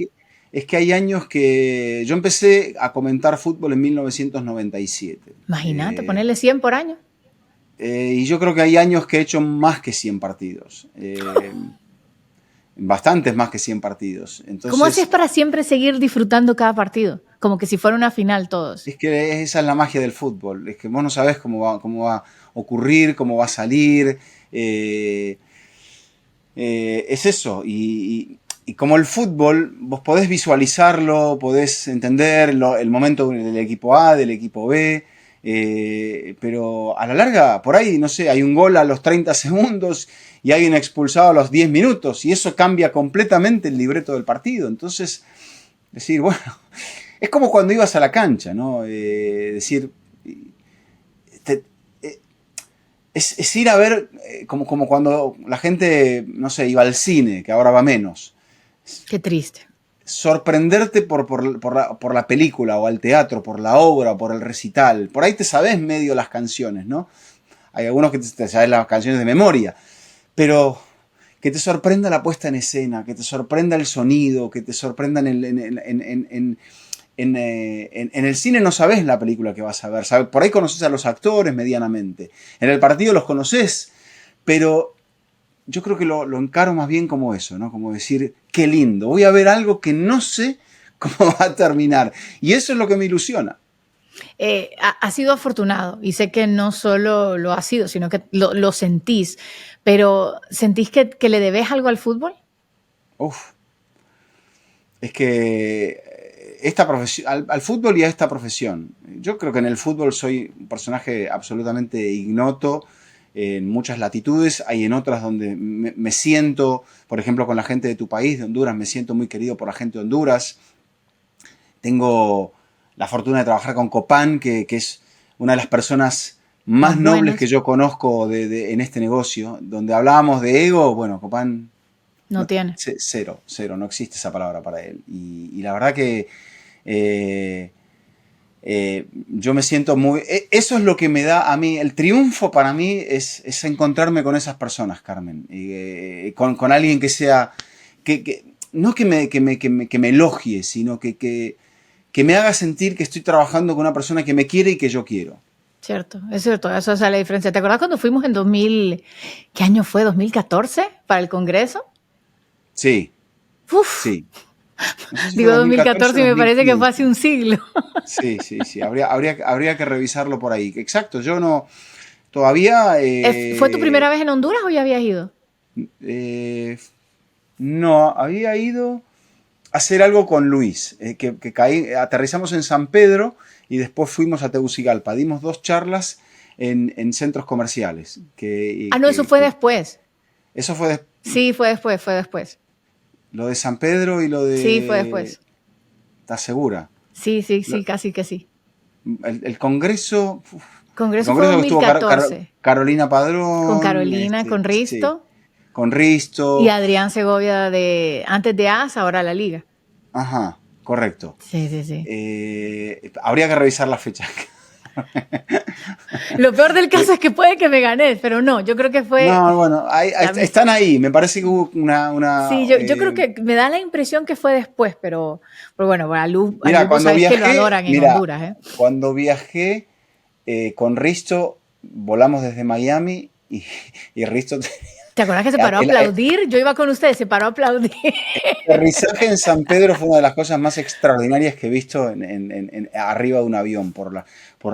es que hay años que yo empecé a comentar fútbol en 1997. Imagínate, ponerle 100 por año. Y yo creo que hay años que he hecho más que 100 partidos. Bastantes más que 100 partidos. ¿Cómo haces Entonces, para siempre seguir disfrutando cada partido? Como que si fuera una final todos. es que esa es la magia del fútbol. Es que vos no sabés cómo va a ocurrir, cómo va a salir. Eh, es eso. Y como el fútbol, vos podés visualizarlo, podés entender el momento del equipo A, del equipo B. Pero a la larga, por ahí, no sé, hay un gol a los 30 segundos y hay un expulsado a los 10 minutos. Y eso cambia completamente el libreto del partido. Entonces, decir, bueno, es como cuando ibas a la cancha, ¿no? Decir, te, eh, es ir a ver, como cuando la gente, no sé, iba al cine, que ahora va menos. Qué triste. Sorprenderte por la película o al teatro, por la obra, por el recital. Por ahí te sabes medio las canciones, ¿no? Hay algunos que te sabes las canciones de memoria, pero que te sorprenda la puesta en escena, que te sorprenda el sonido, que te sorprenda en el cine no sabes la película que vas a ver. Por ahí conoces a los actores medianamente. En el partido los conoces, pero yo creo que lo encaro más bien como eso, ¿no? Como decir, qué lindo, voy a ver algo que no sé cómo va a terminar. Y eso es lo que me ilusiona. Ha sido afortunado y sé que no solo lo ha sido, sino que lo sentís, pero ¿sentís que le debes algo al fútbol? Uf, es que esta profesión, al fútbol y a esta profesión. Yo creo que en el fútbol soy un personaje absolutamente ignoto en muchas latitudes, hay en otras donde me siento, por ejemplo, con la gente de tu país, de Honduras, me siento muy querido por la gente de Honduras. Tengo la fortuna de trabajar con Copán, que es una de las personas más Más nobles que buenos. yo conozco en este negocio, donde hablábamos de ego, bueno, Copán No tiene. Cero, cero, no existe esa palabra para él. Y la verdad que eh, yo me siento muy... Eso es lo que me da a mí, el triunfo para mí es encontrarme con esas personas, Carmen. Con alguien que sea... no que me elogie, sino que me haga sentir que estoy trabajando con una persona que me quiere y que yo quiero. Cierto, es cierto, eso es la diferencia. ¿Te acuerdas cuando fuimos en 2000, qué año fue? ¿2014 para el Congreso? Sí, Uf, sí. No sé si fue digo 2014 2014 o y me parece que fue hace 2015. un siglo. Sí, sí, sí. Habría que revisarlo por ahí. Exacto, yo no... Todavía... ¿Fue tu primera vez en Honduras o ya habías ido? eh, no, había ido a hacer algo con Luis. Aterrizamos en San Pedro y después fuimos a Tegucigalpa. Dimos 2 charlas en centros comerciales. Ah, no, eso fue después. Eso fue Sí, fue después, fue después. lo de San Pedro y lo Sí, fue de... después. ¿Estás segura? Sí, sí, Lo- sí, casi que sí. el Congreso... El Congreso fue Congreso que estuvo 2014, Carolina con Padrón, Carolina, con sí, Risto con y Risto. Adrián Segovia antes de AS, ahora la Liga. Ajá, correcto. Sí, sí, sí. Habría que revisar la fecha. Lo peor del Eh, caso es que puede que me ganes, pero no, yo creo que fue no, bueno, también. están ahí. Me parece que hubo Sí, yo creo que me da la impresión que fue después, pero bueno, a mira, Luz vos sabés que lo adoran en Honduras, ¿eh? cuando viajé con Risto, volamos desde Miami y Risto... ¿Te acuerdas que se paró a El aplaudir? Yo iba con ustedes, se paró a aplaudir. aterrizaje en San Pedro fue una de las cosas más extraordinarias que he visto arriba de un avión. Por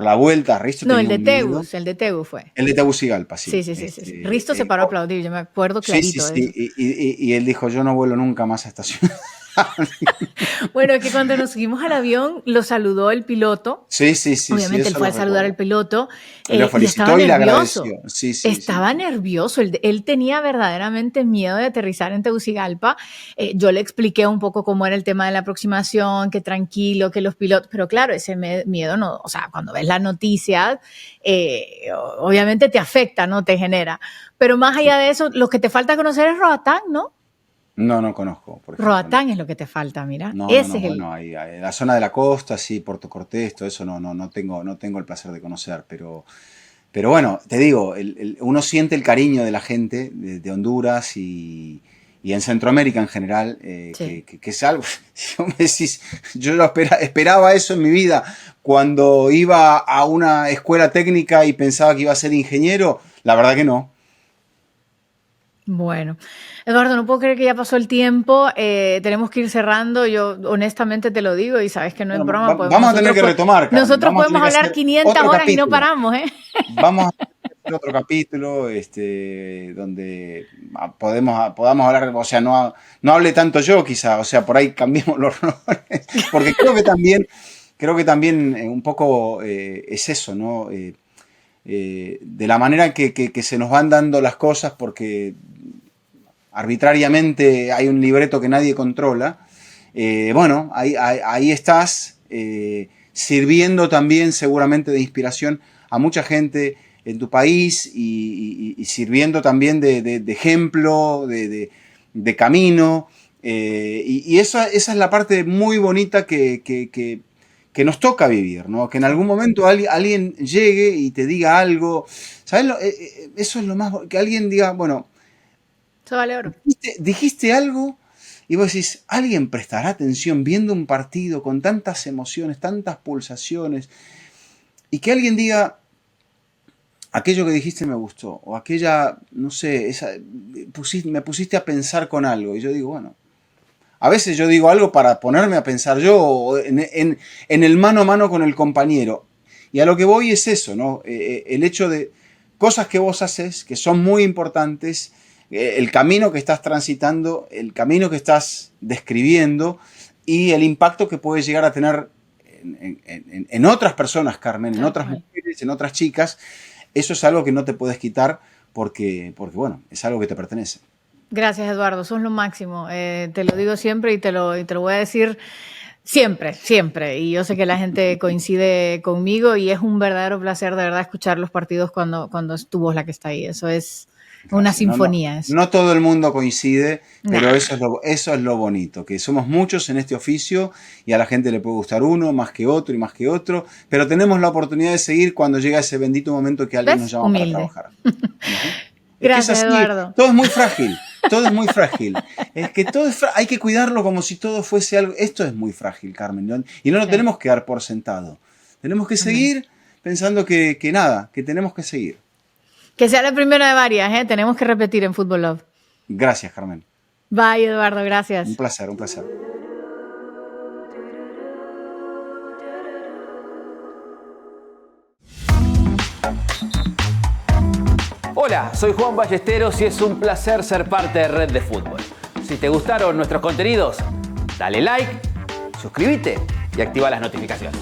la vuelta, Risto No, tenía un miedo. El de Tegus fue. El de Tegucigalpa, Sí, sí. sí, sí, sí, sí. Risto se paró a aplaudir, yo me acuerdo Sí, sí, clarito de sí. eso. Y él dijo, yo no vuelo nunca más a esta ciudad. Bueno, es que cuando nos subimos al avión, lo saludó el piloto. Sí, sí, sí, sí, Obviamente él eso fue lo a saludar al recuerdo. piloto Lo y estaba felicitó y le agradeció. nervioso. Sí, sí, sí, Estaba sí. nervioso, él tenía verdaderamente miedo de aterrizar en Tegucigalpa. Yo le expliqué un poco cómo era el tema de la aproximación, que tranquilo, que los pilotos, pero claro, ese miedo no, o sea, cuando ves las noticias, obviamente te afecta, ¿no? Te genera. Pero más allá Sí. de eso, lo que te falta conocer es Roatán, ¿no? No, no conozco, por ejemplo, no. Roatán es lo que te falta, mira. No, no, Ese no, es el... bueno, la zona de la costa, sí, Puerto Cortés, todo eso no tengo el placer de conocer, pero bueno, te digo, uno siente el cariño de la gente de Honduras y en Centroamérica en general, Sí. que es algo, si vos me decís, yo esperaba eso en mi vida cuando iba a una escuela técnica y pensaba que iba a ser ingeniero, la verdad que no. Bueno, Eduardo, no puedo creer que ya pasó el tiempo. Tenemos que ir cerrando. Yo honestamente te lo digo y sabes que no es Bueno, broma. vamos a tener que retomar, Carmen, Nosotros vamos a tener podemos que hablar hacer 500 otro horas y no capítulo. paramos, ¿eh? Vamos a hacer otro capítulo donde podamos hablar, o sea, no hable tanto yo quizá, o sea, por ahí cambiemos los roles, porque creo que también un poco es eso, ¿no? De la manera que se nos van dando las cosas, porque arbitrariamente hay un libreto que nadie controla, bueno, ahí estás sirviendo también seguramente de inspiración a mucha gente en tu país y sirviendo también de ejemplo, de camino. Y esa es la parte muy bonita que nos toca vivir, ¿no? Que en Sí, algún momento alguien llegue y te diga algo. ¿Sabes? Eso es lo más... Que alguien diga, bueno, eso vale oro. dijiste algo y vos decís, alguien prestará atención viendo un partido con tantas emociones, tantas pulsaciones, y que alguien diga, aquello que dijiste me gustó, o aquella, no sé, me pusiste a pensar con algo, y yo digo, bueno, a veces yo digo algo para ponerme a pensar yo, o en el mano a mano con el compañero, y a lo que voy es eso, ¿no? El hecho de cosas que vos haces, que son muy importantes, el camino que estás transitando, el camino que estás describiendo y el impacto que puede llegar a tener en otras personas, Carmen, en Tal otras cual. mujeres, en otras chicas. Eso es algo que no te puedes quitar porque bueno, es algo que te pertenece. Gracias, Eduardo. Sos lo máximo. Te lo digo siempre y te lo voy a decir Siempre, siempre. Y yo sé que la gente coincide conmigo y es un verdadero placer de verdad escuchar los partidos cuando es tu voz la que está ahí. Eso es una sinfonía. No todo el mundo coincide, pero Nah. eso es lo bonito, que somos muchos en este oficio y a la gente le puede gustar uno más que otro y más que otro, pero tenemos la oportunidad de seguir cuando llega ese bendito momento que alguien ¿Ves? nos llama para Humilde. trabajar. Ujú. Es que es Gracias, así, Eduardo. todo es muy frágil, todo es muy frágil. Es que todo hay que cuidarlo como si todo fuese algo. Esto es muy frágil, Carmen, ¿no? Y no lo Sí. tenemos que dar por sentado. Tenemos que seguir pensando que nada, que tenemos que seguir. Que sea la primera de varias, ¿eh? Tenemos que repetir en Fútbol Love. Gracias, Carmen. Bye, Eduardo. Gracias. Un placer, un placer. Hola, soy Juan Ballesteros y es un placer ser parte de Red de Fútbol. Si te gustaron nuestros contenidos, dale like, suscríbete y activa las notificaciones.